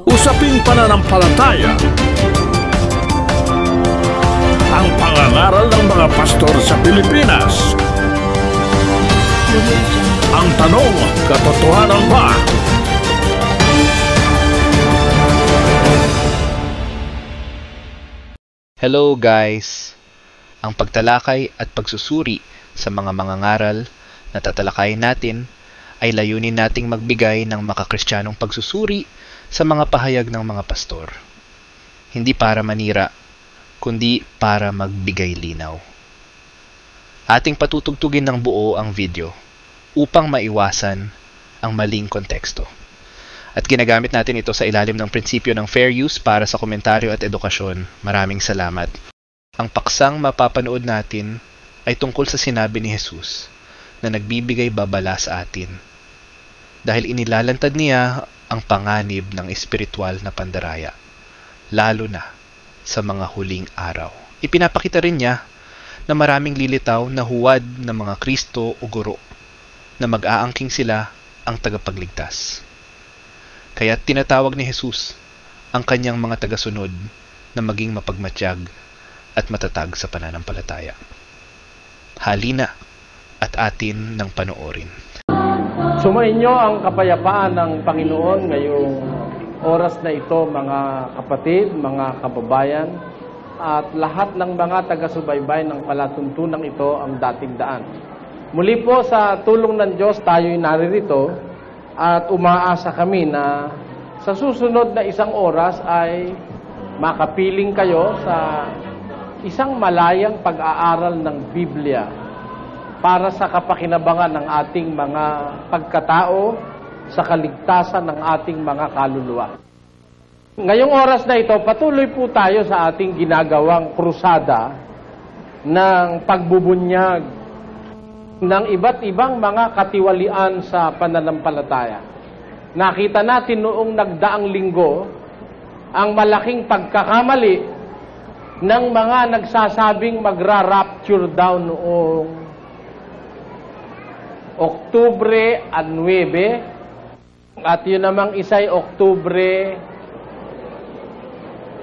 Usaping pananampalataya. Ang pangangaral ng mga pastor sa Pilipinas. Ang tanong, katotohanan ba? Hello guys! Ang pagtalakay at pagsusuri sa mga mangangaral na tatalakayin natin ay layunin nating magbigay ng makakristyanong pagsusuri sa mga pahayag ng mga pastor. Hindi para manira, kundi para magbigay linaw. Ating patutugtugin ng buo ang video upang maiwasan ang maling konteksto. At ginagamit natin ito sa ilalim ng prinsipyo ng fair use para sa komentaryo at edukasyon. Maraming salamat. Ang paksang mapapanood natin ay tungkol sa sinabi ni Jesus na nagbibigay babala sa atin. Dahil inilalantad niya ang panganib ng espiritual na pandaraya, lalo na sa mga huling araw. Ipinapakita rin niya na maraming lilitaw na huwad ng mga Kristo o guro na mag-aangking sila ang tagapagligtas. Kaya tinatawag ni Jesus ang kanyang mga tagasunod na maging mapagmatyag at matatag sa pananampalataya. Halina at atin ng panoorin. Sumainyo ang kapayapaan ng Panginoon ngayong oras na ito, mga kapatid, mga kababayan, at lahat ng mga taga-subaybay ng palatuntunang ito ang dating daan. Muli po sa tulong ng Diyos tayo'y naririto at umaasa kami na sa susunod na isang oras ay makapiling kayo sa isang malayang pag-aaral ng Biblia para sa kapakinabangan ng ating mga pagkatao sa kaligtasan ng ating mga kaluluwa. Ngayong oras na ito, patuloy po tayo sa ating ginagawang krusada ng pagbubunyag ng iba't ibang mga katiwalian sa pananampalataya. Nakita natin noong nagdaang linggo ang malaking pagkakamali ng mga nagsasabing magra-rapture daw noong Oktubre 9 at yun namang isa'y Oktubre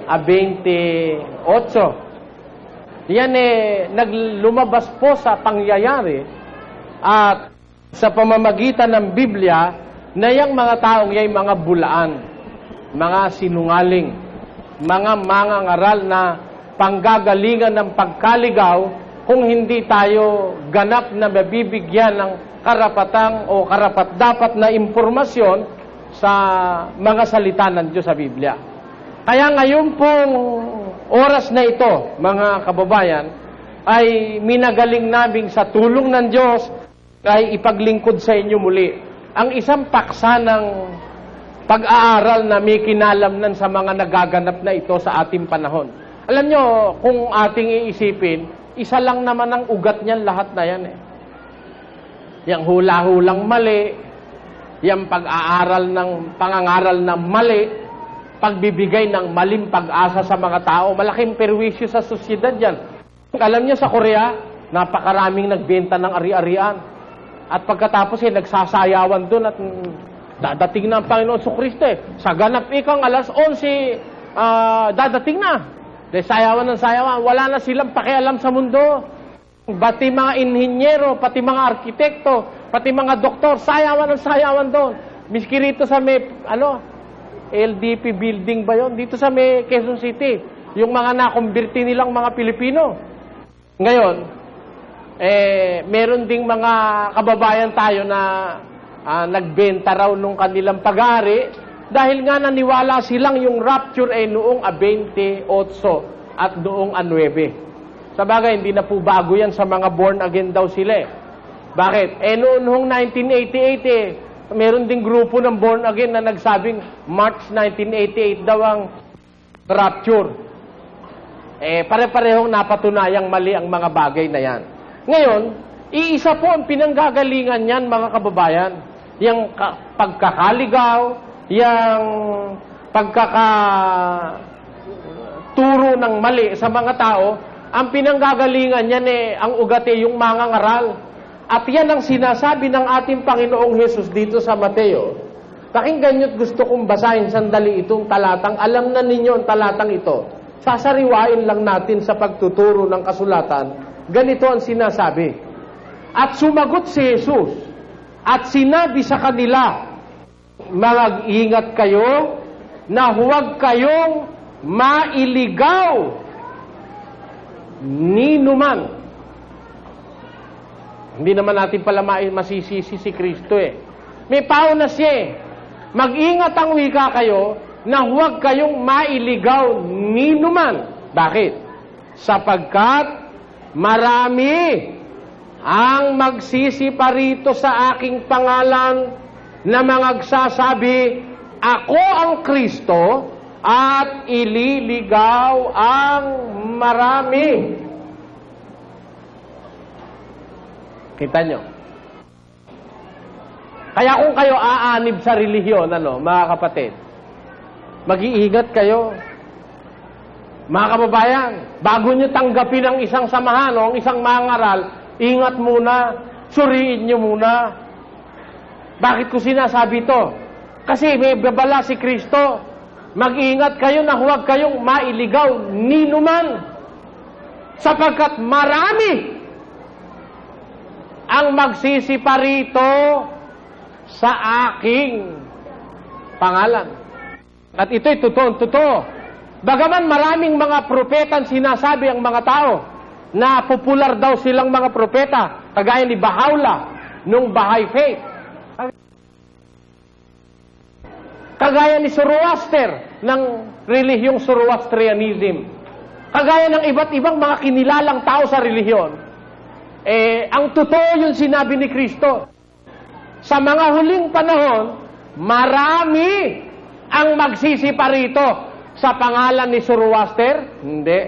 28. Yan lumabas po sa pangyayari at sa pamamagitan ng Biblia na yung mga taong yay mga bulaan, mga sinungaling, mga mangangaral na panggagalingan ng pagkaligaw kung hindi tayo ganap na mabibigyan ng karapatang o karapat-dapat na impormasyon sa mga salita ng Diyos sa Biblia. Kaya ngayon pong oras na ito, mga kababayan, ay minagaling naming sa tulong ng Diyos ay ipaglingkod sa inyo muli ang isang paksa ng pag-aaral na may kinalaman sa mga nagaganap na ito sa ating panahon. Alam nyo, kung ating iisipin, isa lang naman ang ugat niyan, lahat na yan eh. Yang hula-hulang mali, yang pag-aaral ng pangangaral na mali, pagbibigay ng maling pag-asa sa mga tao, malaking perwisyo sa sosyedad yan. Alam niyo sa Korea, napakaraming nagbenta ng ari-arian. At pagkatapos nagsasayawan doon at dadating na ang Panginoon Kristo Sa ganap ikang alas 11, dadating na. Dahil sayawan ng sayawan, wala na silang pakialam sa mundo. Pati mga inhinyero, pati mga arkitekto, pati mga doktor, sayawan ng sayawan doon. Miski rito sa may, LDP building ba yun? Dito sa may Quezon City. Yung mga nakumbirti nilang mga Pilipino. Ngayon, meron ding mga kababayan tayo na nagbenta raw nung kanilang pag-aari dahil nga naniwala silang yung rapture ay noong 28 at noong 9. Sabagay, hindi na po bago yan sa mga born again daw sila. Bakit? Noong 1988 meron ding grupo ng born again na nagsabing March 1988 daw ang rapture. Pare-parehong napatunayang mali ang mga bagay na yan. Ngayon, iisa po ang pinanggagalingan niyan, mga kababayan. Yung pagkakaligaw, yung pagkakaturo ng mali sa mga tao, ang pinanggagalingan niyan ang ugat yung mangangaral. At yan ang sinasabi ng ating Panginoong Hesus dito sa Mateo, Pakinggan nyo't gusto kong basahin sandali itong talatang. Alam na ninyo ang talatang ito. Sasariwain lang natin sa pagtuturo ng kasulatan. Ganito ang sinasabi. At sumagot si Jesus at sinabi sa kanila, mag-ingat kayo na huwag kayong mailigaw ni numan. Hindi naman natin pala masisisi si Kristo eh. May pauna siya eh. Mag-ingat ang wika kayo na huwag kayong mailigaw ni numan. Bakit? Sapagkat marami ang magsisiparito sa aking pangalan na magsasabi, ako ang Kristo, at ililigaw ang marami. Kita nyo? Kaya kung kayo aanib sa relihiyon, mga kapatid, mag-iingat kayo. Mga kababayan, bago nyo tanggapin ang isang samahan o ang isang mangaral, ingat muna, suriin nyo muna. Bakit ko sinasabi ito? Kasi may babala si Kristo. Mag-ingat kayo na huwag kayong mailigaw ni numan. Sapagkat marami ang magsisiparito sa aking pangalan. At ito'y totoo. Bagaman maraming mga propetang sinasabi ang mga tao na popular daw silang mga propeta, kagaya ni Baha'u'llah nung Baha'i Faith. Kagaya ni Zoroaster ng relihiyong Zoroastrianism. Kagaya ng iba't ibang mga kinilalang tao sa relihiyon. Ang totoo yung sinabi ni Kristo. Sa mga huling panahon, marami ang magsisiparito. Sa pangalan ni Zoroaster? Hindi.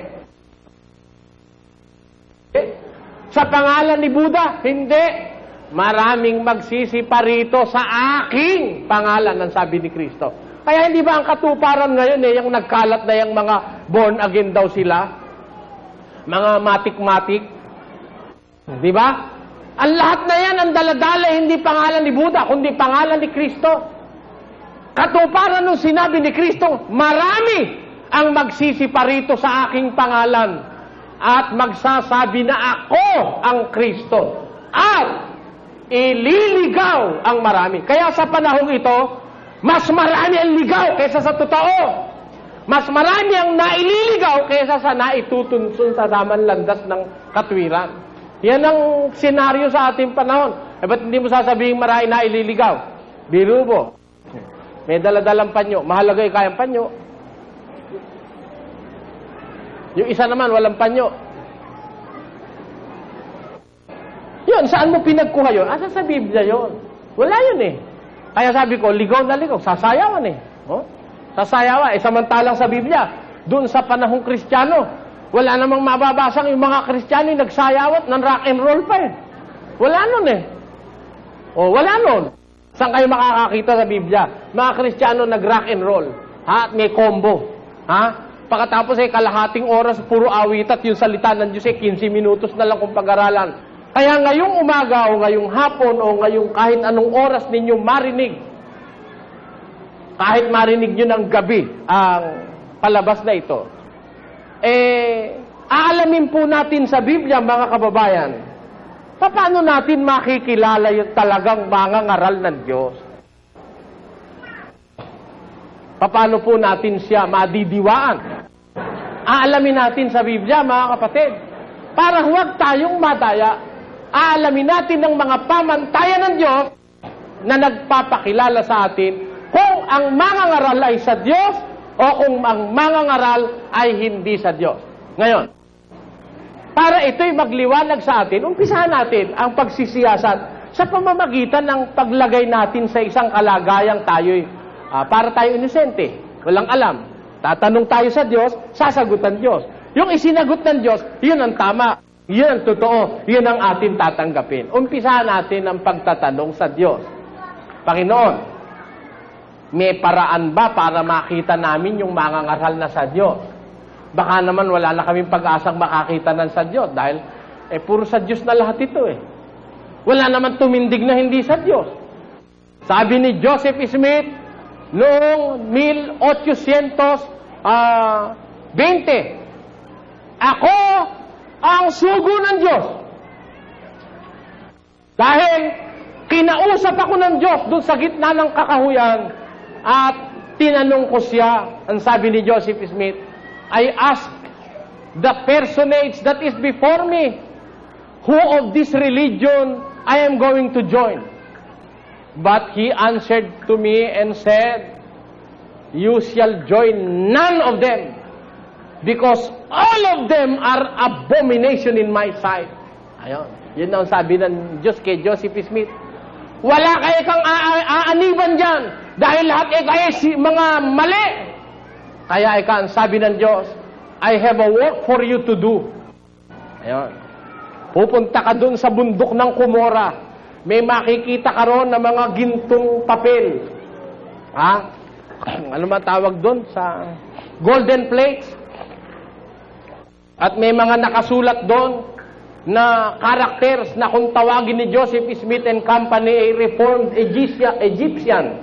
Sa pangalan ni Buddha? Hindi. Maraming magsisiparito sa aking pangalan, ang sabi ni Kristo. Kaya hindi ba ang katuparan ngayon yung nagkalat na yung mga born again daw sila? Mga matik-matik? Di ba? Ang lahat na yan, ang daladala, hindi pangalan ni Buddha, kundi pangalan ni Kristo. Katuparan nung sinabi ni Kristo, marami ang magsisiparito sa aking pangalan at magsasabi na ako ang Kristo. At ililigaw ang marami. Kaya sa panahong ito, mas marami ang ligaw kaysa sa totoo. Mas marami ang naililigaw kaysa sa naitutunsun sa tamang landas ng katwiran. Yan ang senaryo sa ating panahon. Ba't hindi mo sasabihin marami naililigaw? Biro mo. May daladalang panyo. Mahalaga yung kayang panyo. Yung isa naman, walang panyo. Yun, saan mo pinagkuha yun? Asa sa Biblia yun? Wala yun eh. Kaya sabi ko, ligaw na ligaw. Sasayawan eh. Oh? Sasayawan. Samantalang sa Biblia, doon sa panahong Kristiyano, wala namang mababasang yung mga Kristiyano yung nagsayawat ng rock and roll pa eh. Wala nun eh. O, wala nun. Saan kayo makakakita sa Biblia? Mga Kristiyano nag-rock and roll. Ha? At may combo. Ha? Pagkatapos kalahating oras, puro awit at yung salita ng Diyos 15 minutos na lang kung pag-aralan. Kaya ngayong umaga o ngayong hapon o ngayong kahit anong oras ninyo marinig, kahit marinig nyo ng gabi ang palabas na ito, aalamin po natin sa Biblia, mga kababayan, paano natin makikilala yung talagang mangangaral ng Diyos? Paano po natin siya madidiwaan? Aalamin natin sa Biblia, mga kapatid, para huwag tayong madaya. Aalamin natin ng mga pamantayan ng Diyos na nagpapakilala sa atin kung ang mangangaral ay sa Diyos o kung ang mangangaral ay hindi sa Diyos. Ngayon, para ito'y magliwanag sa atin, umpisahan natin ang pagsisiyasat sa pamamagitan ng paglagay natin sa isang kalagayang tayo'y para tayo inosente, walang alam. Tatanong tayo sa Diyos, sasagutan Diyos. Yung isinagot ng Diyos, yun ang tama. Yun ang totoo. Yun ang atin tatanggapin. Umpisahan natin ang pagtatanong sa Diyos. Panginoon, may paraan ba para makita namin yung mangangaral na sa Diyos? Baka naman wala na kaming pag-asang makakita ng sa Diyos dahil puro sa Diyos na lahat ito Wala naman tumindig na hindi sa Diyos. Sabi ni Joseph Smith, noong 1820. Ako ang sugo ng Diyos. Dahil kinausap ako ng Diyos doon sa gitna ng kakahuyan at tinanong ko siya, ang sabi ni Joseph Smith, I ask the personage that is before me, who of this religion I am going to join. But he answered to me and said, you shall join none of them, because all of them are abomination in my sight. Ayun. Yun ang sabi ng Diyos kay Joseph Smith. Wala kayo kang aaniban dyan, dahil lahat kayo mga mali. Kaya ang sabi ng Diyos, I have a work for you to do. Ayun. Pupunta ka dun sa bundok ng Kumora. May makikita ka ron na mga gintong papel. Ha? Ano man tawag dun? Sa golden plates. At may mga nakasulat doon na characters na kung tawagin ni Joseph Smith and Company ay Reformed Egyptian.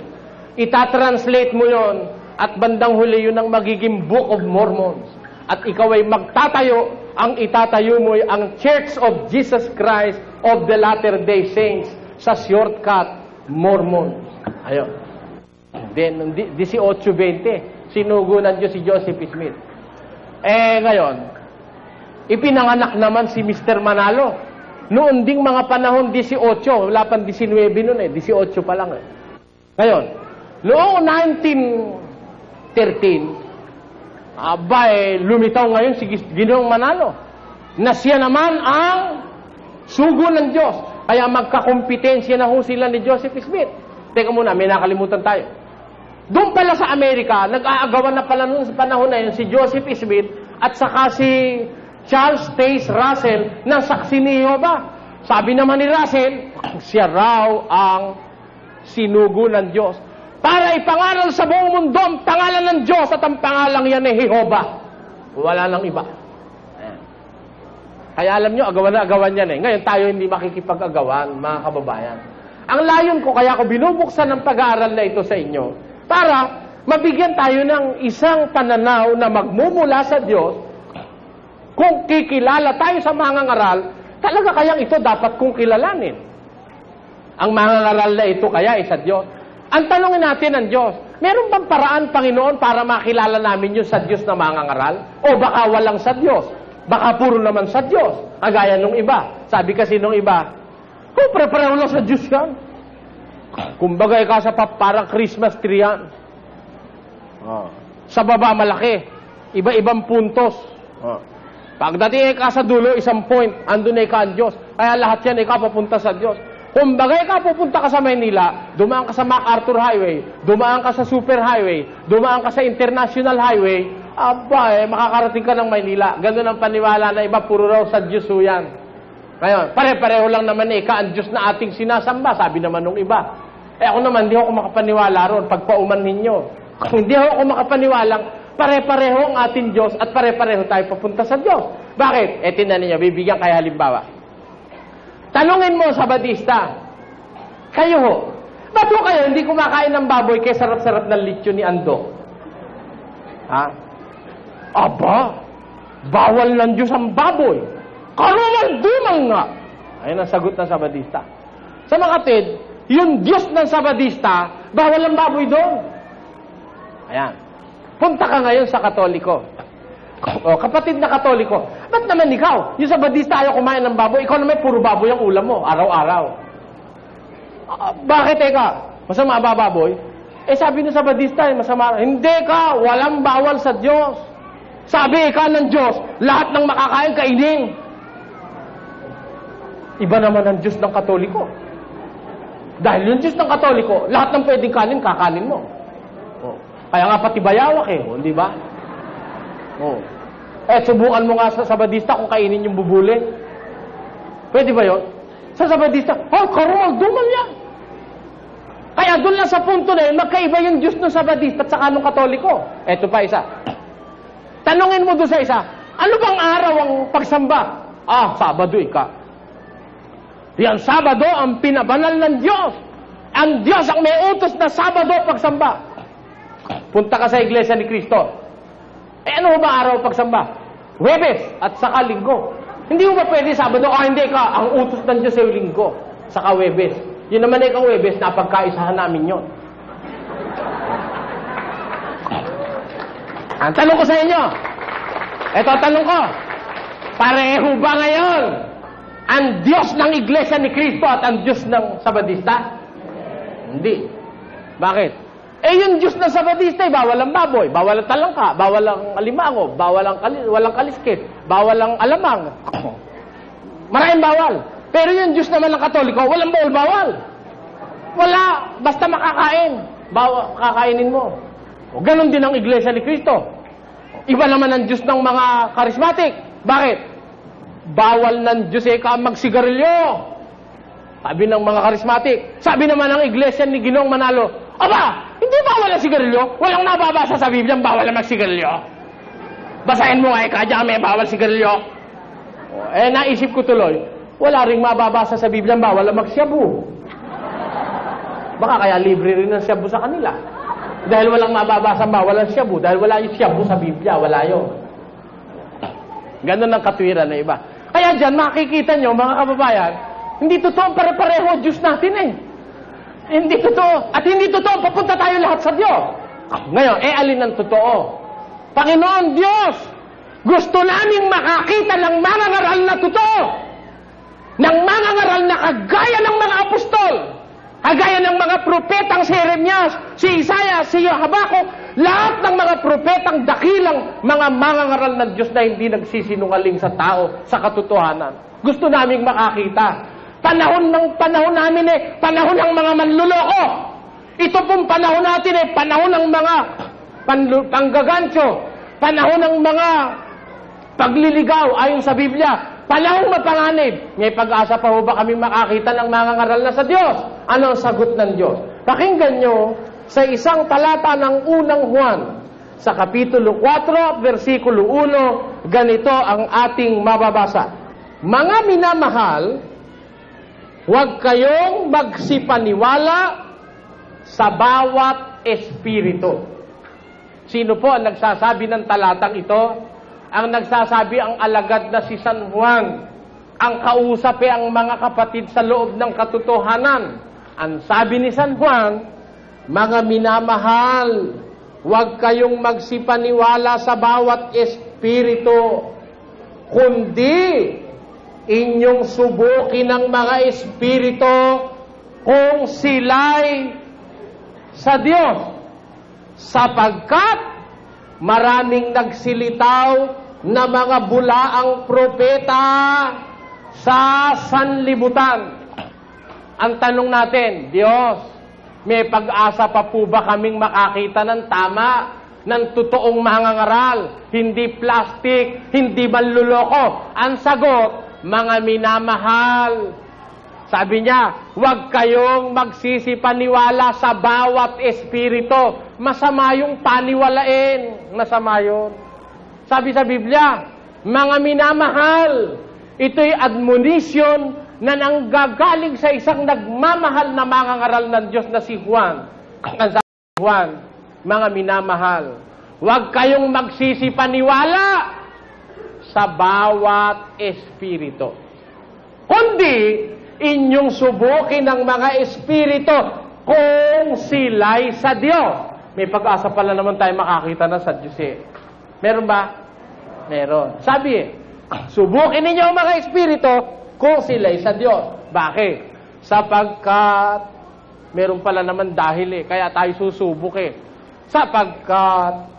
Itatranslate mo yon at bandang huli yun ang magiging Book of Mormons. At ikaw ay magtatayo, ang itatayo mo ay ang Church of Jesus Christ of the Latter-day Saints sa shortcut Mormons. Ayun. Then, 1820, sinugo ng Diyos si Joseph Smith. Ngayon, ipinanganak naman si Mr. Manalo. Noon ding mga panahon 18, wala pang 19 noon 18 pa lang Ngayon, noong 1913, lumitaw ngayon si Ginoong Manalo na siya naman ang sugo ng Diyos. Kaya magkakompetensya na ho sila ni Joseph Smith. Teka muna, may nakalimutan tayo. Doon pala sa Amerika, nag-aagawan na pala noon sa panahon na yun si Joseph Smith at saka si Charles Taze Russell ng saksi ni Jehovah. Sabi naman ni Russell, siya raw ang sinugo ng Diyos para ipangaral sa buong mundo ang pangalan ng Diyos at ang pangalang yan ay Jehovah. Wala nang iba. Kaya alam nyo, agawan na agawan yan Ngayon tayo hindi makikipag-agawan, mga kababayan. Ang layon ko, kaya ko binubuksan ng pag-aaral na ito sa inyo para mabigyan tayo ng isang pananaw na magmumula sa Diyos. Kung kikilala tayo sa mga ngaral, talaga kayang ito dapat kong kilalanin. Ang mga ngaral na ito kaya ay sa Diyos. Ang tanongin natin ang Diyos, meron bang paraan, Panginoon, para makilala namin yung sa Diyos na mga ngaral? O baka walang sa Diyos? Baka puro naman sa Diyos? Kagaya nung iba. Sabi kasi nung iba, pareho lang sa Diyos yan. Kumbaga ikaw sa parang Christmas tree yan. Sa baba malaki. Iba-ibang puntos. Pagdating ka sa dulo, isang point, andun na ikaw ang Diyos. Kaya lahat yan, ikaw papunta sa Diyos. Kung bagay ka pupunta ka sa Maynila, dumaan ka sa MacArthur Highway, dumaan ka sa Super Highway, dumaan ka sa International Highway, makakarating ka ng Maynila. Ganun ang paniwala na iba, puro raw sa Diyos yan. Ngayon, pare-pareho lang naman ika ang Diyos na ating sinasamba, sabi naman nung iba. Ako naman, di ako makapaniwala ron, pagpauman ninyo. Hindi ako makapaniwalang pare-pareho ang ating Diyos at pare-pareho tayo papunta sa Diyos. Bakit? Tingnan ninyo, bibigyan kayo halimbawa. Tanungin mo sa Badista, kayo ho, ba't ho kayo hindi kumakain ng baboy kaya sarap-sarap ng lechon ni Ando? Ha? Aba, bawal ng Diyos ang baboy. Karumal-dumal nga. Ayun ang sagot ng Sabadista. Sa makatid, yung Diyos ng Sabadista, bawal ang baboy doon. Ayan. Punta ka ngayon sa Katoliko. O, kapatid na Katoliko, ba't naman ikaw? Yung Sabadista ayaw kumain ng baboy, ikaw naman puro baboy ang ulam mo, araw-araw. Bakit masama ba baboy? Sabi ng Sabadista, masama. Hindi ka, walang bawal sa Diyos. Sabi ng Diyos, lahat ng makakain, kainin. Iba naman ang Diyos ng Katoliko. Dahil yung Diyos ng Katoliko, lahat ng pwedeng kanin, kakanin mo. Kaya nga pati bayawak di ba? Subukan mo nga sa Sabadista kung kainin yung bubuli. Pwede ba yun? Sa Sabadista, karumal, dumal yan. Kaya doon lang sa punto na yun, magkaiba yung Diyos ng Sabadista at saka ng Katoliko. Eto pa isa. Tanungin mo doon sa isa, ano bang araw ang pagsamba? Sabado ika. Yan, Sabado ang pinabanal ng Diyos. Ang Diyos ang may utos na Sabado pagsamba. punta ka sa Iglesia ni Cristo. Ano ba araw pagsamba? Huwebes at saka Linggo. Hindi mo ba pwede Sabado? Hindi ka. Ang utos ng Diyos ay Linggo. Saka Huwebes. Yun naman ay Huwebes, napagkaisahan namin yun. Ang tanong ko sa inyo, tanong ko, pareho ba ngayon ang Diyos ng Iglesia ni Cristo at ang Diyos ng Sabadista? Hindi. Bakit? Yung Diyos ng Sabadista, bawal ang baboy, bawal ang talangka, bawal ang alimango, bawal ang walang kaliskit, bawal ang alamang. Maraming bawal. Pero yung Diyos naman ng Katoliko, walang bawal. Wala, basta makakain. Kakainin mo. O ganon din ang Iglesia ni Cristo. Iba naman ang Diyos ng mga charismatic. Bakit? Bawal ng Diyos magsigarilyo. Sabi ng mga charismatic. Sabi naman ng Iglesia ni Ginoong Manalo, aba, hindi bawal ang sigarilyo. Walang nababasa sa Biblia bawal ang magsigarilyo. Basahin mo diyan may bawal sigarilyo. Naisip ko tuloy, wala ring mababasa sa Biblia bawal ang magsyabu. Baka kaya libre rin ang syabu sa kanila. Dahil walang mababasa bawal ang syabu. Dahil wala yung syabu sa Biblia. Wala yun. Ganon ang katwiran na iba. Kaya dyan, makikita nyo, mga kababayan, hindi totoo pare-pareho Diyos natin Hindi totoo. At hindi totoo, papunta tayo lahat sa Diyos. Ngayon, alin ang totoo? Panginoon Diyos, gusto naming makakita ng mga ngaral na totoo. Ng mga ngaral na kagaya ng mga apostol. Kagaya ng mga propetang si Jeremias, si Isaiah, si Habakuk, lahat ng mga propetang dakilang mga mangangaral ng Diyos na hindi nagsisinungaling sa tao, sa katotohanan. Gusto naming makakita. Panahon namin panahon ng mga manluloko. Ito pong panahon natin panahon ng mga panggagancho, panahon ng mga pagliligaw ayon sa Biblia. Panahong mapanganib. May pag-asa pa ho ba kami makakita ng mga ngaral na sa Diyos? Ano ang sagot ng Diyos? Pakinggan nyo sa isang talata ng unang Juan, sa Kapitulo 4, versikulo 1, ganito ang ating mababasa. Mga minamahal, huwag kayong magsipaniwala sa bawat espiritu. Sino po ang nagsasabi ng talatang ito? Ang nagsasabi ang alagad na si San Juan. Ang kausap ang mga kapatid sa loob ng katotohanan. Ang sabi ni San Juan, mga minamahal, huwag kayong magsipaniwala sa bawat espiritu, kundi inyong subukin ang mga espiritu kung sila'y sa Diyos. Sapagkat maraming nagsilitaw na mga bulaang propeta sa sanlibutan. Ang tanong natin, Diyos, may pag-asa pa po ba kaming makakita ng tama, ng totoong mangangaral, hindi plastic, hindi manluloko? Ang sagot, mga minamahal. Sabi niya, huwag kayong magsisipaniwala sa bawat espiritu. Masama yung paniwalain. Masama yun. Sabi sa Biblia, mga minamahal, ito'y admonition na nanggagaling sa isang nagmamahal na mangangaral ng Diyos na si Juan. Ang sabi ni Juan, mga minamahal, huwag kayong magsisipaniwala sa bawat espiritu. Kundi, inyong subukin ang mga espiritu kung sila'y sa Diyos. May pag-asa pala naman tayo makakita na sa Diyos Meron ba? Meron. Sabi subukin ninyo ang mga espiritu kung sila'y sa Diyos. Bakit? Sapagkat meron pala naman dahil kaya tayo susubok Sapagkat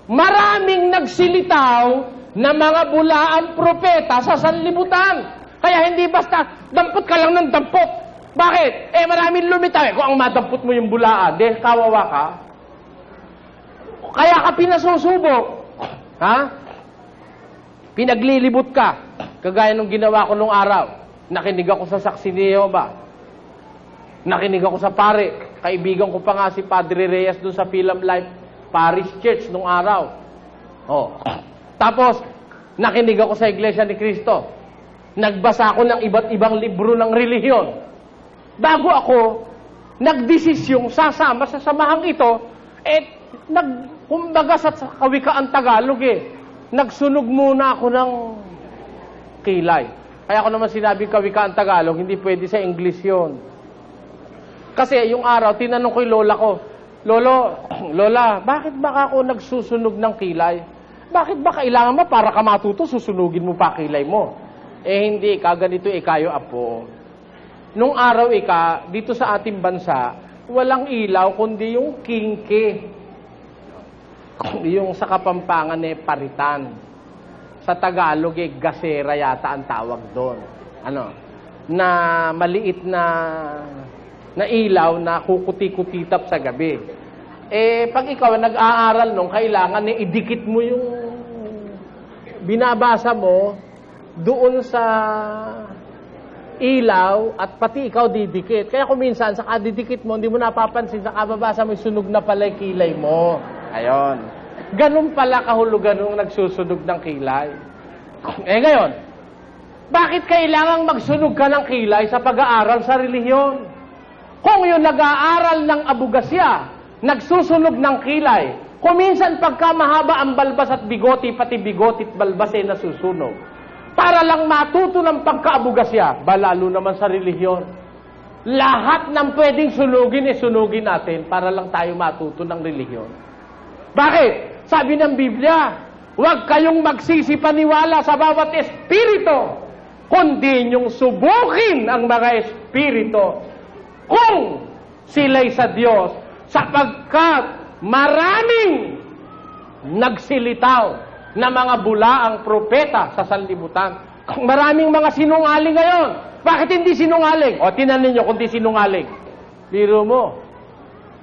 maraming nagsilitaw na mga bulaang propeta sa sanlibutan. Kaya hindi basta dampot ka lang ng dampot. Bakit? Maraming lumitaw Kung ang madampot mo yung bulaan, kawawa ka. Kaya ka pinasusubok. Pinaglilibot ka. Kagaya nung ginawa ko nung araw. Nakinig ako sa saksi ni Jehovah. Nakinig ako sa pare. Kaibigan ko pa nga si Padre Reyes doon sa Film Life Parish Church nung araw. Tapos, nakinig ako sa Iglesia ni Cristo. Nagbasa ako ng iba't ibang libro ng relihiyon. Bago ako nagdesisyong sasama sa samahang ito, kumbaga sa kawikaan Tagalog nagsunog muna ako ng kilay. Kaya ako naman sinabi kawikaan Tagalog, hindi pwede sa English yon. Kasi yung araw, tinanong ko yung lola ko, Lola, bakit ba ako nagsusunog ng kilay? Bakit ba kailangan mo para ka matuto, susunugin mo pa kilay mo? Hindi ka, ganito kayo apo. Nung araw dito sa ating bansa, walang ilaw kundi yung kingke. Yung sa Kapampangan paritan. Sa Tagalog gasera yata ang tawag doon. Na maliit na ilaw na kukuti-kutitap sa gabi. Pag ikaw nag-aaral nung kailangan idikit mo yung binabasa mo doon sa ilaw at pati ikaw didikit. Kaya kung minsan sa kadidikit mo, hindi mo napapansin, sa kababasa mo sunog na pala yung kilay mo. Ayon. Ganun pala kahulugan nung nagsusunog ng kilay. Ngayon, bakit kailangang magsunog ka ng kilay sa pag-aaral sa relihiyon? Kung yung nag-aaral ng abugasya, nagsusunog ng kilay, kung minsan pagka mahaba ang balbas at bigoti, pati bigoti at balbas nasusunog. Para lang matuto ng pagkaabugasya, lalo naman sa relihiyon. Lahat ng pwedeng sunugin, sunugin natin para lang tayo matuto ng relihiyon. Bakit? Sabi ng Biblia, huwag kayong magsisipaniwala sa bawat espiritu, kundi niyong subukin ang mga espiritu kung sila'y sa Diyos, sapagkat maraming nagsilitaw na mga bulaang propeta sa sanlibutan. Maraming mga sinungaling ngayon. Bakit hindi sinungaling? O, tinan ninyo kung di sinungaling. Biro mo,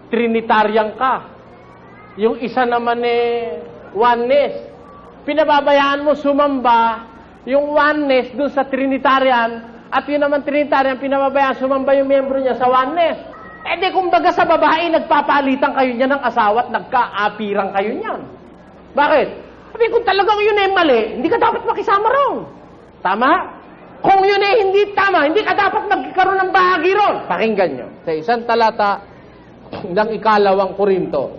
Trinitarian ka. Yung isa naman oneness. Pinababayaan mo sumamba yung oneness dun sa Trinitarian, at yun naman Trinitarian, pinababayaan sumamba yung miyembro niya sa oneness. Di kumbaga sa babae, nagpapalitan kayo niya ng asawa at nagkaapiran kayo niyan. Bakit? Sabi, kung talagang yun mali, hindi ka dapat makisama ron. Tama? Kung yun hindi tama, hindi ka dapat magkaroon ng bahagi ron. Pakinggan nyo. Sa isang talata ng 2 Korinto.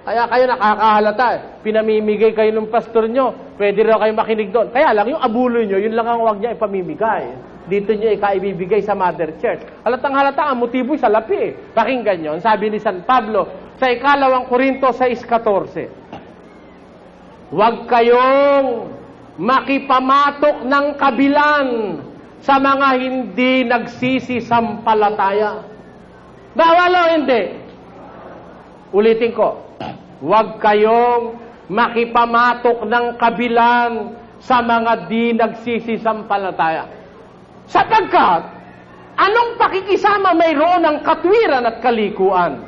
Kaya kayo nakakahalata. Pinamimigay kayo ng pastor nyo. Pwede rin kayo makinig doon. Kaya lang, yung abuloy nyo, yun lang ang huwag niya ipamimigay. Dito nyo ikaibibigay sa Mother Church. Halatang halata, ang motibo'y sa lapi. Pakinggan nyo. Sabi ni San Pablo sa 2 Korinto 6:14. Huwag kayong makipamatok ng kabilan sa mga hindi nagsisisampalataya. Bawal o hindi? Ulitin ko. Huwag kayong makipamatok ng kabilan sa mga di nagsisisampalataya. Sapagkat, anong pakikisama mayroon ang katwiran at kalikuan?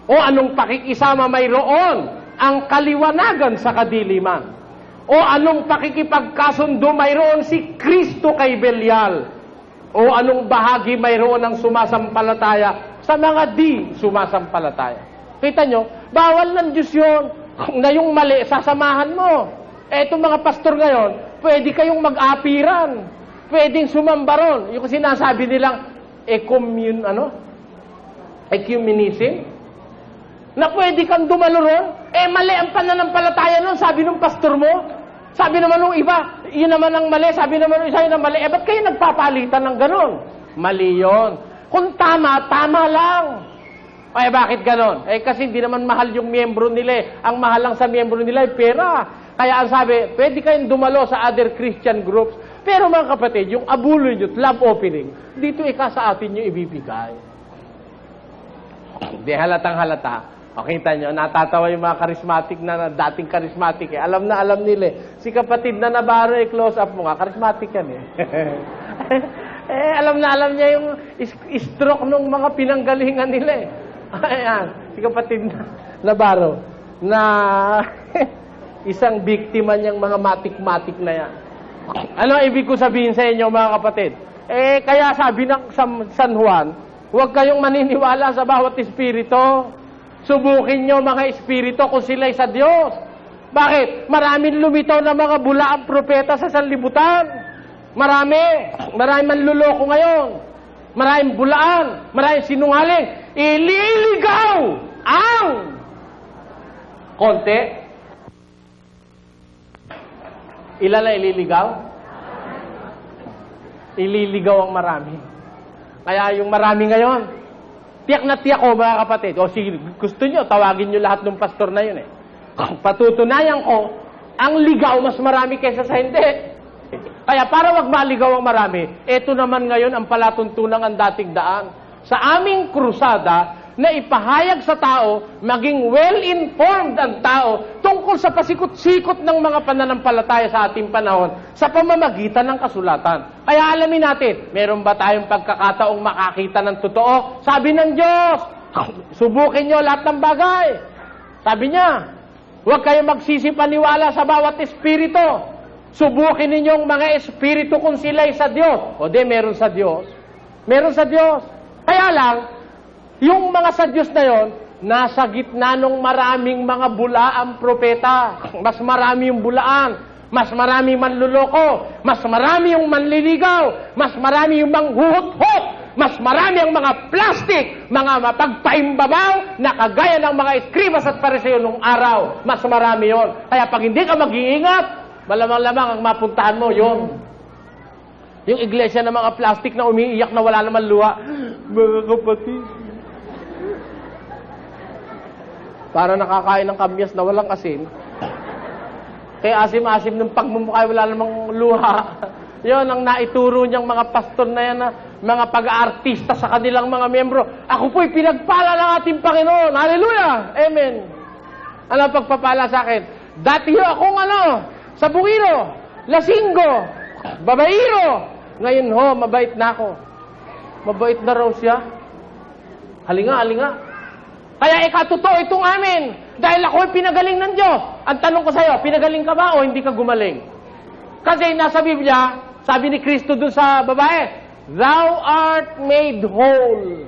O anong pakikisama mayroon ang kaliwanagan sa kadiliman? O anong pakikipagkasundo mayroon si Kristo kay Belial? O anong bahagi mayroon ang sumasampalataya sa mga di sumasampalataya? Kita nyo, bawal ng Diyos yun na yung mali, sasamahan mo. Etong mga pastor ngayon, pwede kayong mag-apiran. Pwedeng sumambaron. Yung sinasabi nilang ecumenism. Na pwede kang dumalo ron. Mali ang pananampalataya nun, sabi ng pastor mo. Sabi naman ng iba, yun naman ang mali. Sabi naman ng isa, yun ang mali. Ba't kayo nagpapalitan ng ganon? Mali yun. Kung tama, tama lang. Bakit ganon? Kasi hindi naman mahal yung miyembro nila. Ang mahal lang sa miyembro nila ay pera. Kaya ang sabi, pwede kayong dumalo sa other Christian groups. Pero mga kapatid, yung abuloy nyo, love opening, dito sa atin nyo ibibigay. Di halatang halata. O kita nyo, natatawa yung mga charismatic na dating charismatic. Alam na alam nila. Si kapatid na Navarro, close up mo nga, charismatic yan alam na alam niya yung stroke ng mga pinanggalingan nila Ayan, si kapatid na Navarro, na isang biktima niyang mga matik-matik na yan. Ano ibig ko sabihin sa inyo mga kapatid? Kaya sabi ng San Juan, huwag kayong maniniwala sa bawat espiritu. Subukin nyo mga espiritu kung sila'y sa Diyos. Bakit? Maraming lumitaw na mga bulaang propeta sa sanlibutan. Maraming manluloko ngayon. Maraming bulaan, maraming sinungaling. Ililigaw ang Konti? Ilan na ililigaw? Ililigaw ang marami. Kaya yung marami ngayon, tiyak na tiyak ko mga kapatid. O sige, gusto nyo, tawagin nyo lahat ng pastor na yun eh. Patutunayan ko, ang ligaw mas marami kaysa sa hindi. Kaya para wag maligaw ang marami, ito naman ngayon ang palatuntunang ang dating daan. Sa aming krusada, na ipahayag sa tao, maging well-informed ang tao tungkol sa pasikot-sikot ng mga pananampalataya sa ating panahon sa pamamagitan ng kasulatan. Kaya alamin natin, meron ba tayong pagkakataong makakita ng totoo? Sabi ng Diyos, subukin nyo lahat ng bagay. Sabi niya, huwag kayo magsisipaniwala sa bawat espiritu. Subukin ninyong mga espiritu kung sila'y sa Diyos. O di, meron sa Diyos. Meron sa Diyos. Kaya lang, yung mga sa Diyos na yon, nasa gitna ng maraming mga bulaang propeta. Mas marami yung bulaan. Mas marami manluloko. Mas marami yung manliligaw. Mas marami yung manghuhut-hut. Mas marami ang mga plastic, mga mapagpaimbabaw na kagaya ng mga eskribas at pariseo nung araw. Mas marami yon. Kaya pag hindi ka mag-iingat, malamang-lamang ang mapuntahan mo yon. Yung iglesia ng mga plastic na umiiyak na wala naman luha. Mga kapatid, para nakakain ng kamyas na walang asin. Kaya asim-asim ng pagmumukha, wala namang luha. Yun ang naituro niyang mga pastor na yan na mga pag-aartista sa kanilang mga miyembro. Ako po'y pinagpala ng ating Panginoon. Hallelujah! Amen! Ano ang pagpapala sa akin? Dati akong sa bungiro, lasinggo, babairo. Ngayon mabait na ako. Mabait na raw siya. Halinga. Kaya ikatotoo itong amin. Dahil ako'y pinagaling ng Diyos. Ang tanong ko sa'yo, pinagaling ka ba o hindi ka gumaling? Kasi nasa Biblia, sabi ni Kristo dun sa babae, Thou art made whole.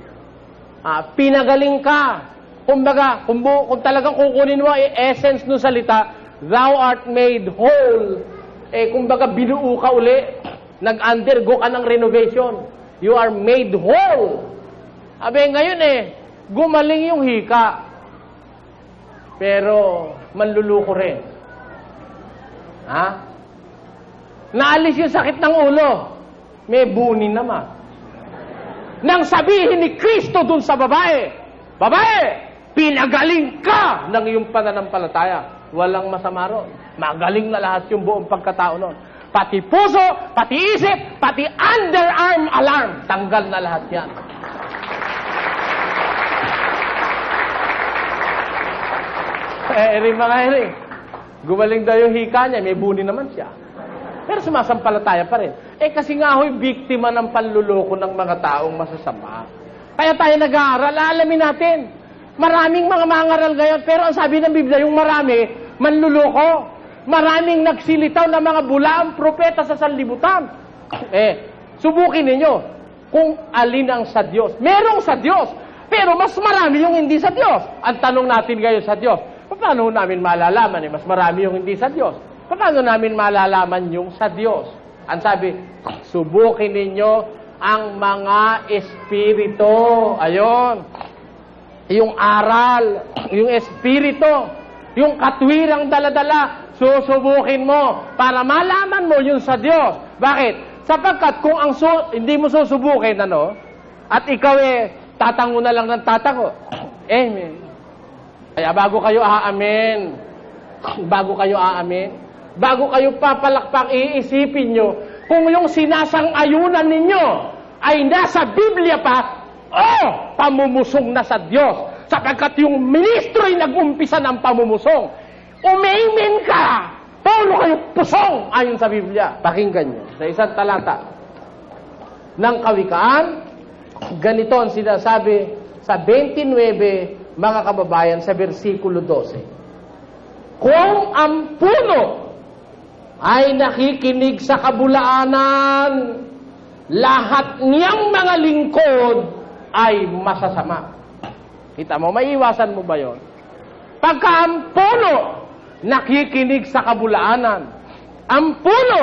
Pinagaling ka. Kumbaga, kung talagang kukunin mo ang essence ng salita, Thou art made whole. Kumbaga, binuo ka uli. Nag-undergo ka ng renovation. You are made whole. Ngayon gumaling yung hika. Pero, manluluko rin. Naalis yung sakit ng ulo. May bunin naman. Nang sabihin ni Kristo dun sa babae, pinagaling ka ng iyong pananampalataya. Walang masama ron. Magaling na lahat yung buong pagkatao nun. Pati puso, pati isip, pati underarm alarm. Tanggal na lahat yan. Gumaling daw yung hika niya, may bunin naman siya. Pero sumasampalataya pa rin. Kasi nga biktima ng panluloko ng mga taong masasama. Kaya tayo nag-aaral, alamin natin. Maraming mga mangaral ngayon, pero ang sabi ng Biblia, yung marami, manluloko. Maraming nagsilitaw na mga bulaang propeta sa sanlibutan. Subukin ninyo kung alin ang sa Diyos. Merong sa Diyos, pero mas marami yung hindi sa Diyos. Ang tanong natin ngayon sa Diyos, paano namin malalaman? Mas marami yung hindi sa Diyos. Paano namin malalaman yung sa Diyos? Ang sabi, subukin ninyo ang mga espiritu. Ayon. Yung aral, yung espiritu, yung katwirang daladala, susubukin mo para malaman mo yung sa Diyos. Bakit? Sapagkat kung hindi mo susubukin, at ikaw tatango na lang ng tatango. Amen. Kaya bago kayo aamin, bago kayo papalakpak, iisipin nyo, kung yung sinasang-ayunan ninyo ay nasa Biblia pa, pamumusong na sa Diyos. Sapagkat yung ministro ay nag-umpisa ng pamumusong. Umamen ka! Paulo kayo pusong ayon sa Biblia. Pakinggan nyo. Sa isang talata ng Kawikaan, ganito ang sinasabi sa 29, mga kababayan, sa versikulo 12. Kung ang puno ay nakikinig sa kabulaanan, lahat niyang mga lingkod ay masasama. Kita mo, maiiwasan mo ba yon? Pagka ang puno nakikinig sa kabulaanan, ang puno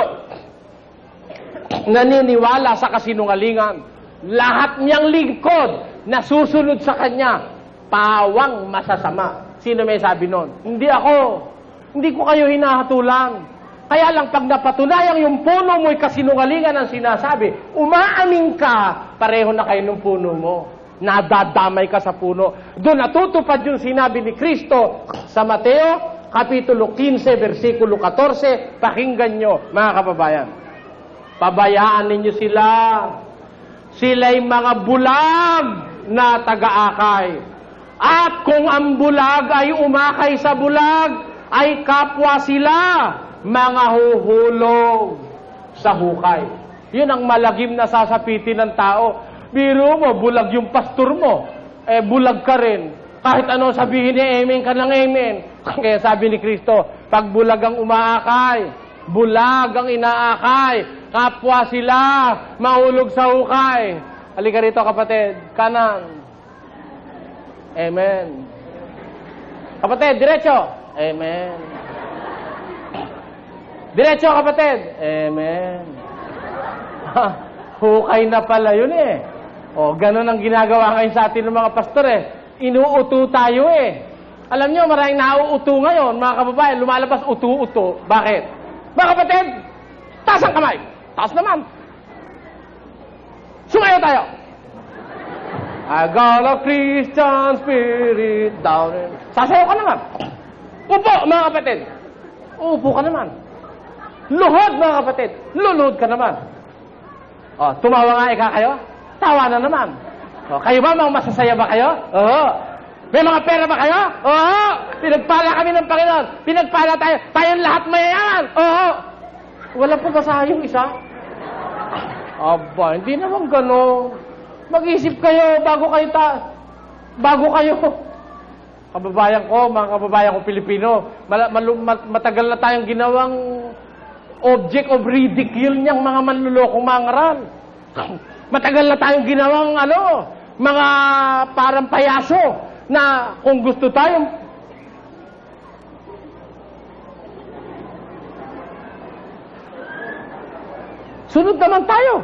naniniwala sa kasinungalingan, lahat niyang lingkod na susunod sa kanya, pawang masasama. Sino may sabi nun? Hindi ako. Hindi ko kayo hinahatulan. Kaya lang pag napatunayang yung puno mo'y kasinungalingan ang sinasabi, umaamin ka, pareho na kayo ng puno mo. Nadadamay ka sa puno. Doon natutupad yung sinabi ni Kristo sa Mateo, Kapitulo 15, versikulo 14. Pakinggan nyo, mga kababayan. Pabayaan ninyo sila. Sila'y mga bulag na taga-akay. At kung ang bulag ay umakay sa bulag, ay kapwa sila mga huhulog sa hukay. Yun ang malagim na sasapitin ng tao. Biro mo, bulag yung pastor mo. Bulag ka rin. Kahit ano sabihin niya, amen ka ng amen. Kaya sabi ni Kristo, pag bulag ang umaakay, bulag ang inaakay, kapwa sila mahulog sa hukay. Halika rito kapatid, kanan. Amen. Kapatid, diretso. Amen. Diretso, kapatid. Amen. Hukay na pala yun eh. O, ganun ang ginagawa ngayon sa atin ng mga pastor eh. Inuuto tayo eh. Alam nyo, maraming nauuto ngayon, mga kababayan, lumalabas uto-uto. Bakit? Mga kapatid, taas ang kamay. Taas naman. Sumayo tayo. I got a Christian spirit down in... Sasayaw ka naman. Upo, mga kapatid. Upo ka naman. Luhod, mga kapatid. Luluhod ka naman. O, tumawa nga ika kayo? Tawa na naman. O, kayo ba, mga masasaya ba kayo? Oo. May mga pera ba kayo? Oo. Pinagpala kami ng Panginoon. Pinagpala tayo. Tayong lahat mayayaman. Oo. Wala po ba sa yung isa? Aba, hindi naman gano'n. Mag-isip kayo bago kayo. Kababayan ko, mga kababayan ko Pilipino, matagal na tayong ginawang object of ridicule niyang mga manlulokong mangaral. Matagal na tayong ginawang mga parang payaso na kung gusto tayong sunod naman tayo.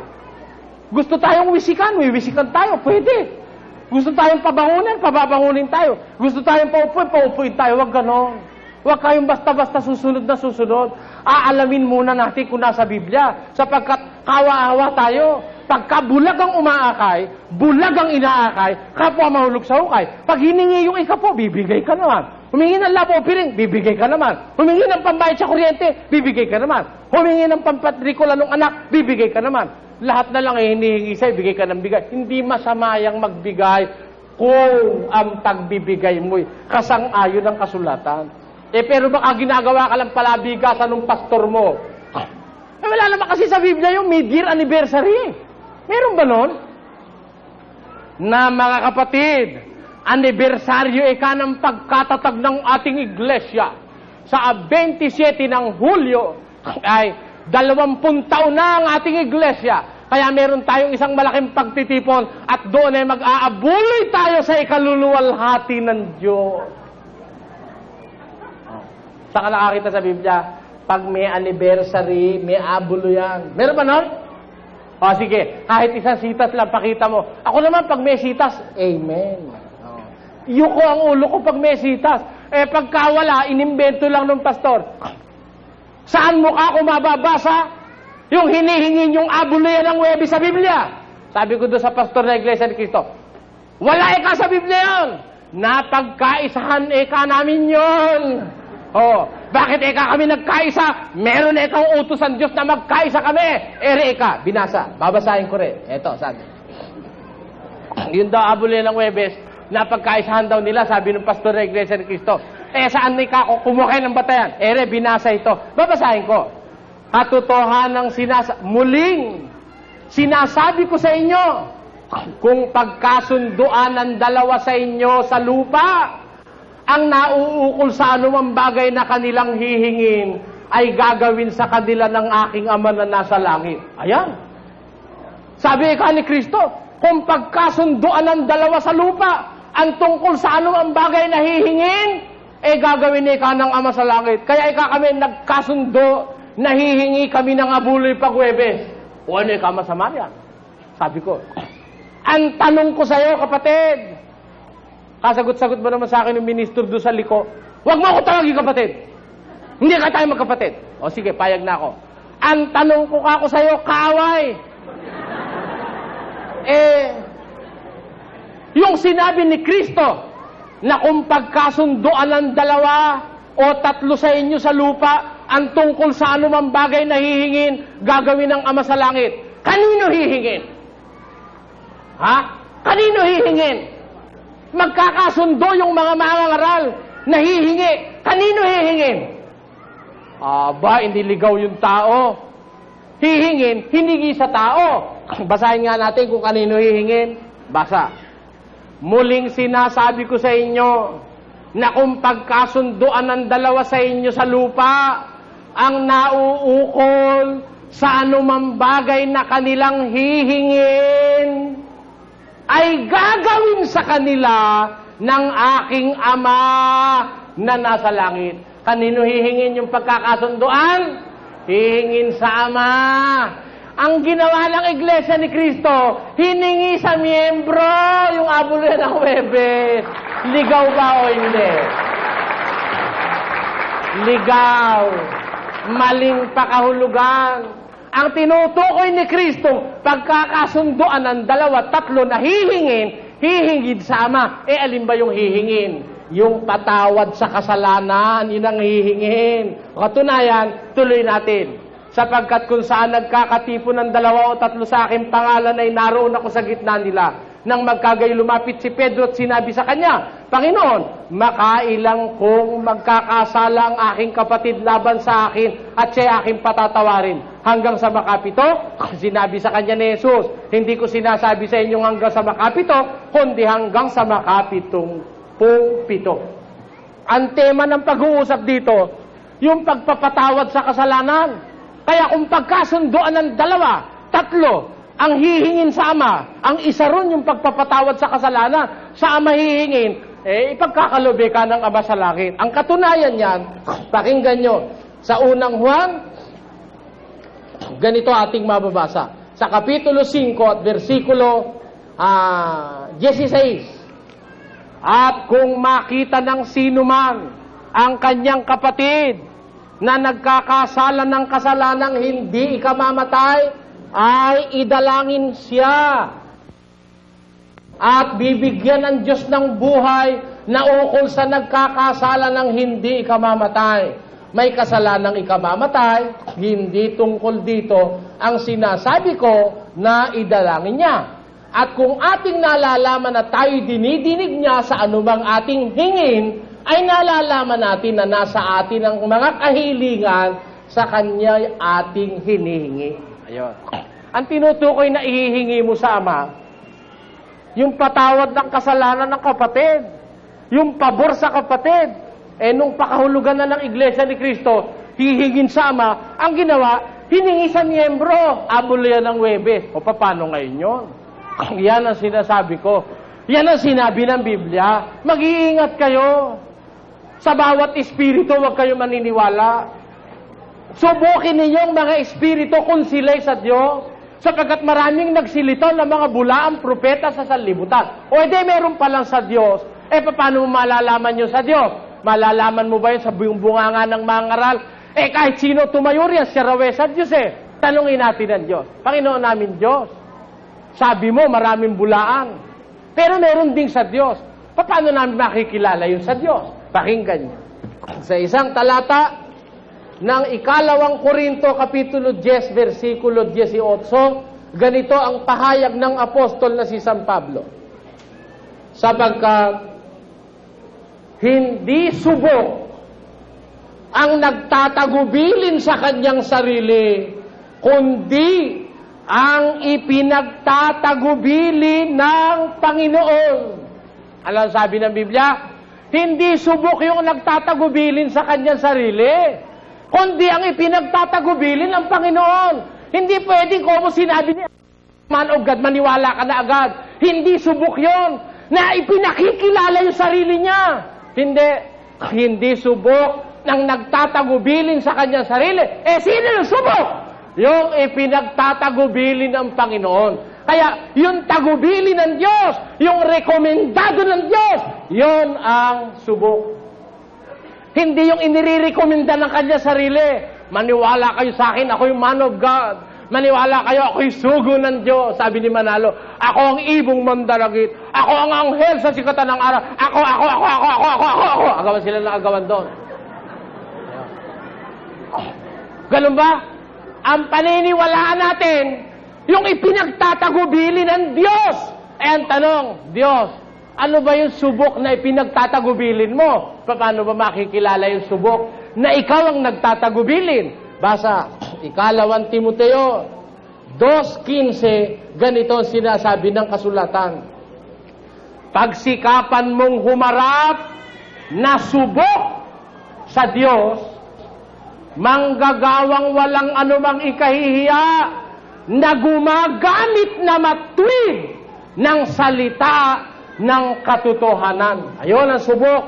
Gusto tayong wisikan, wisikan tayo, pwede. Gusto tayong pabangunin, pababangunin tayo. Gusto tayong paupuin, paupuin tayo. Huwag ganon. Huwag kayong basta-basta susunod na susunod. Aalamin muna natin kung nasa Biblia. Sapagkat kawa-awa tayo. Pagka bulag ang umaakay, bulag ang inaakay, kapwa mahulog sa hukay. Pag hiningi yung ikapo, bibigay ka naman. Humingi ng labo o piring, bibigay ka naman. Humingi ng pambayad sa kuryente, bibigay ka naman. Humingi ng pampatrikula ng anak, bibigay ka naman. Lahat na lang hinihingi sa'yo, bigay ka ng bigay. Hindi masama yang magbigay kung ang tagbibigay mo'y kasang-ayon ng kasulatan. Pero baka ginagawa ka lang palabigasan ng pastor mo. Wala naman kasi sa Biblia yung mid-year anniversary. Meron ba nun? Na mga kapatid, anibersaryo ng pagkatatag ng ating iglesia sa 27 ng Hulyo ay 20 taon na ang ating iglesia. Kaya meron tayong isang malaking pagtitipon at doon ay mag-aabuloy tayo sa ikaluluwalhati ng Diyos. Saka nakakita sa Biblia, pag may anniversary, may abulo yan. Meron ba nun? O sige, kahit isang sitas lang pakita mo. Ako naman pag may sitas, amen. Yuko ang ulo ko pag may sitas. Pagka wala, inimbento lang ng pastor. Saan mo ka kung mababasa yung hinihingi yung abulo yan ng Webis sa Biblia? Sabi ko doon sa pastor na Iglesia ni Cristo, wala eka sa Biblia yun. Napagkaisahan eka namin yun. Bakit eka kami nagkaisa? Meron ekang utos ang Diyos na magkaisa kami. Eka, binasa. Babasahin ko rin. Eto, sabi. Yun daw abulo yan ng Webis. Napagkaisahan daw nila, sabi ng pastor na Iglesia ni Cristo. Saan ni kako kumukay ng batayan? Binasa ito. Babasahin ko. Katotohanan muling sinasabi ko sa inyo, kung pagkasunduan ng dalawa sa inyo sa lupa, ang nauukol sa anumang bagay na kanilang hihingin, ay gagawin sa kanila ng aking Ama na nasa langit. Ayan. Sabi ni Kristo, kung pagkasunduan ng dalawa sa lupa, ang tungkol sa anumang bagay na hihingin, gagawin ni ka ng Ama sa langit. Kaya kami nagkasundo, nahihingi kami ng abuloy pag-Webes. O ano ka masama yan? Sabi ko. Ang tanong ko sa iyo, kapatid, Kasagot-sagot ba naman sa akin yung ministro doon sa liko? Huwag mo ako tawagin kapatid. Hindi ka tayo magkapatid. O sige, payag na ako. Ang tanong ko ako sa'yo, kaaway. Yung sinabi ni Kristo na kung pagkasundoan ng 2 o 3 sa inyo sa lupa, ang tungkol sa anumang bagay na hihingin, gagawin ng Ama sa langit. Kanino hihingin? Ha? Kanino hihingin? Magkakasundo yung mga mangangaral na hihingi. Kanino hihingin? Aba, hindi ligaw yung tao. Hihingin, hiningi sa tao. Basahin nga natin kung kanino hihingin. Basa. Muling sinasabi ko sa inyo na kung pagkasunduan ng 2 sa inyo sa lupa, ang nauukol sa anumang bagay na kanilang hihingin, ay gagawin sa kanila ng aking Ama na nasa langit. Kanino hihingin yung pagkakasunduan? Hihingin sa Ama. Ang ginawa ng Iglesia ni Cristo, hiningi sa miyembro yung abulo ng Huwebes. Ligaw ba o hindi? Ligaw. Maling pakahulugan. Ang tinutukoy ni Kristo, pagkakasunduan ng 2, 3 na hihingin sa Ama. Alin ba yung hihingin? Yung patawad sa kasalanan, yun ang hihingin. Katunayan, tuloy natin. Sapagkat kung saan nagkakatipon ng 2 o 3 sa aking pangalan ay naroon ako sa gitna nila. Nang magkagayo lumapit si Pedro at sinabi sa kanya, Panginoon, makailang kong magkakasala ang aking kapatid laban sa akin at siya aking patatawarin. Hanggang sa makapito, sinabi sa kanya ni Jesus, hindi ko sinasabi sa inyong hanggang sa makapito, kundi hanggang sa makapitong pito. Ang tema ng pag-uusap dito, yung pagpapatawad sa kasalanan. Kaya kung pagkasundoan ng 2, 3, ang hihingin sa Ama, ang isa ron yung pagpapatawad sa kasalanan, sa Ama hihingin, ipagkakalobe ka ng Ama sa langit. Ang katunayan yan, pakinggan nyo, sa unang Juan, ganito ating mababasa. Sa Kapitulo 5 at versikulo 16, At kung makita ng sino man ang kanyang kapatid na nagkakasala ng kasalanang hindi ikamamatay, ay idalangin siya at bibigyan ng Diyos ng buhay na ukol sa nagkakasala ng hindi ikamamatay. May kasalanang ikamamatay, hindi tungkol dito ang sinasabi ko na idalangin niya. At kung ating nalalaman na tayo dinidinig niya sa anumang ating hingin, ay nalalaman natin na nasa atin ang mga kahilingan sa Kanya ating hinihingi. Ayun. Ang tinutukoy na ihihingi mo sa Ama, yung patawad ng kasalanan ng kapatid, yung pabor sa kapatid, nung pakahulugan na ng Iglesia ni Cristo, hihingin sa Ama, ang ginawa, hiningi sa miyembro, abulo yan ng Huwebes. O paano ngayon yun? Yan ang sinasabi ko. Yan ang sinabi ng Biblia. Mag-iingat kayo. Sa bawat espiritu, huwag kayo maniniwala. Subukin ninyong mga espiritu kung sila'y sa Diyos, sapagkat maraming nagsilito ng mga bulaang propeta sa sanlibutan. O meron pa lang sa Diyos. Paano mo malalaman nyo sa Diyos? Malalaman mo ba yun sa bunganga ng mga ngaral? Kahit sino tumayo riyan, siya raw sa Diyos Tanungin natin ang Diyos. Panginoon namin Diyos, sabi mo maraming bulaan, pero meron ding sa Diyos. Paano namin makikilala yun sa Diyos? Pakinggan niyo. Sa isang talata ng 2 Korinto, Kapitulo 10, versikulo 18, ganito ang pahayag ng apostol na si San Pablo. Sapagkat hindi subok ang nagtatagubilin sa kanyang sarili, kundi ang ipinagtatagubili ng Panginoon. Ano ang sabi ng Biblia? Hindi subok yung nagtatagubilin sa kanyang sarili, kundi ang ipinagtatagubilin ng Panginoon. Hindi pwedeng kung sinabi niya, man of God, maniwala ka na agad. Hindi subok yon na ipinakikilala yung sarili niya. Hindi subok ng nagtatagubilin sa kanyang sarili. Sino yung subok? Yung ipinagtatagubilin ng Panginoon. Kaya yung tagubili ng Diyos, yung rekomendado ng Diyos, yon ang subok. Hindi yung inire-recommenda ng kanya sarili. Maniwala kayo sa akin, ako yung man of God. Maniwala kayo, ako yung sugo ng Diyos. Sabi ni Manalo, ako ang ibong mandaragit. Ako ang anghel sa sikatan ng araw. Ako. Agawan sila ng agawan doon. Ganun ba? Ang paniniwalaan natin, yung ipinagtatagubili ng Diyos. Eh, ang tanong, Diyos, ano ba yung subok na ipinagtatagubilin mo? Paano ba makikilala yung subok na ikaw ang nagtatagubilin? Basa, 2 Timoteo 2:15, ganito sinasabi ng kasulatan. Pagsikapan mong humarap na subok sa Diyos, manggagawang walang anumang ikahihiya na gumagamit na matuwid ng salita ng katotohanan. Ayun ang subok.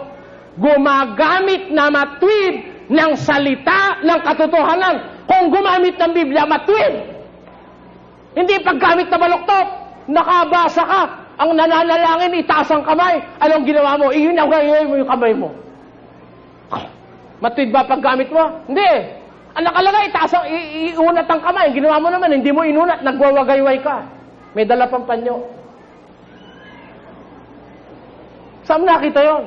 Gumagamit na matuwid ng salita ng katotohanan. Kung gumamit ng Biblia, matuwid. Hindi paggamit na baluktot. Nakabasa ka. Ang nananalangin, itaas ang kamay. Anong ginawa mo? Iinagay mo yung kamay mo. Matuwid ba paggamit mo? Hindi. Ang nakalagay, iunat ang kamay. Ang ginawa mo naman, hindi mo inunat. Nagwawagayway ka. May dala pang panyo. Saan nakita yon?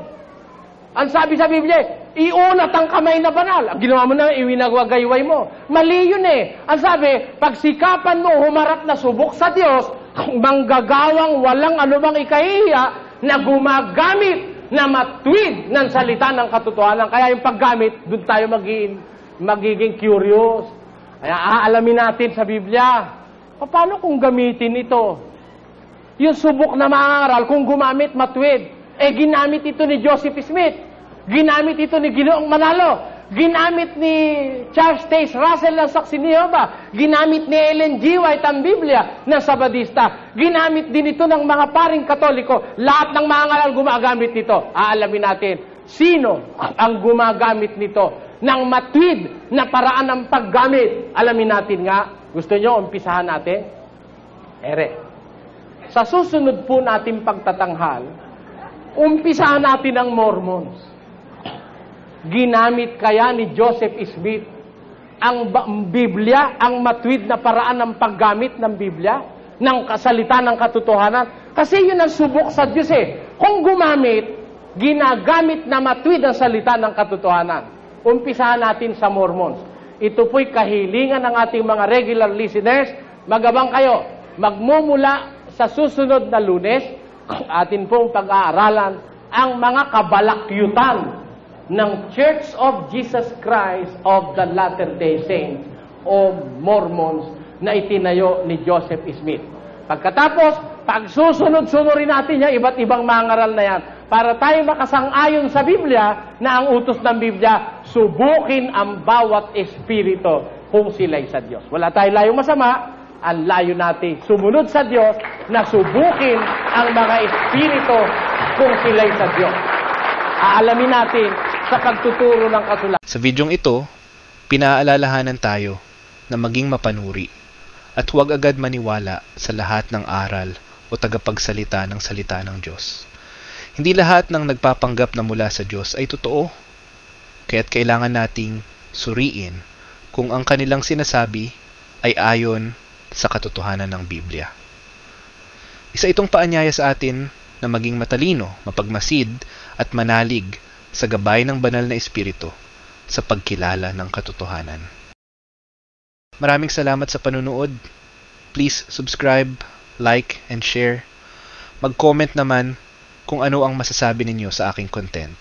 Ang sabi sa Biblia, iunat ang kamay na banal. Ang ginawa mo na, iwinagwagayway mo. Mali yun eh. Ang sabi, pagsikapan mo humarap na subok sa Diyos, manggagawang walang anumang ikahihiya na gumagamit na matuwid ng salita ng katotohanan. Kaya yung paggamit, doon tayo magiging curious. Kaya aalamin natin sa Biblia, paano kung gamitin ito? Yung subok na mangaral, kung gumamit matuwid, ginamit ito ni Joseph Smith. Ginamit ito ni Ginoong Manalo. Ginamit ni Charles Taze Russell ng Saksi ni Jehovah. Ginamit ni Ellen G. White ang Biblia ng Sabadista. Ginamit din ito ng mga paring Katoliko. Lahat ng mga ngaral gumagamit nito. Aalamin natin, sino ang gumagamit nito ng matuwid na paraan ng paggamit. Alamin natin nga. Gusto nyo, umpisahan natin? Sa susunod po natin pagtatanghal, umpisahan natin ang Mormons. Ginamit kaya ni Joseph Smith ang Biblia, ang matuwid na paraan ng paggamit ng Biblia, ng kasalita ng katotohanan? Kasi yun ang subok sa Diyos eh. Kung gumamit, ginagamit na matuwid ang salita ng katotohanan. Umpisahan natin sa Mormons. Ito po'y kahilingan ng ating mga regular listeners. Magabang kayo, magmumula sa susunod na Lunes, atin pong pag-aaralan ang mga kabalakyutan ng Church of Jesus Christ of the Latter-day Saints o Mormons na itinayo ni Joseph Smith. Pagkatapos, pagsusunod-sunurin natin yung iba't ibang mga ngaral na yan para tayo makasang-ayon sa Biblia na ang utos ng Biblia, subukin ang bawat espiritu kung sila'y sa Diyos. Wala tayong layong masama. Ang layo natin sumunod sa Diyos na subukin ang mga espiritu kung sila'y sa Diyos. Aalamin natin sa pagtuturo ng kasulatan. Sa videong ito, pinaalalahanan tayo na maging mapanuri at huwag agad maniwala sa lahat ng aral o tagapagsalita ng salita ng Diyos. Hindi lahat ng nagpapanggap na mula sa Diyos ay totoo, kaya't kailangan nating suriin kung ang kanilang sinasabi ay ayon sa katotohanan ng Biblia. Isa itong paanyaya sa atin na maging matalino, mapagmasid at manalig sa gabay ng banal na espiritu sa pagkilala ng katotohanan. Maraming salamat sa panunood. Please subscribe, like, and share. Mag-comment naman kung ano ang masasabi ninyo sa aking content.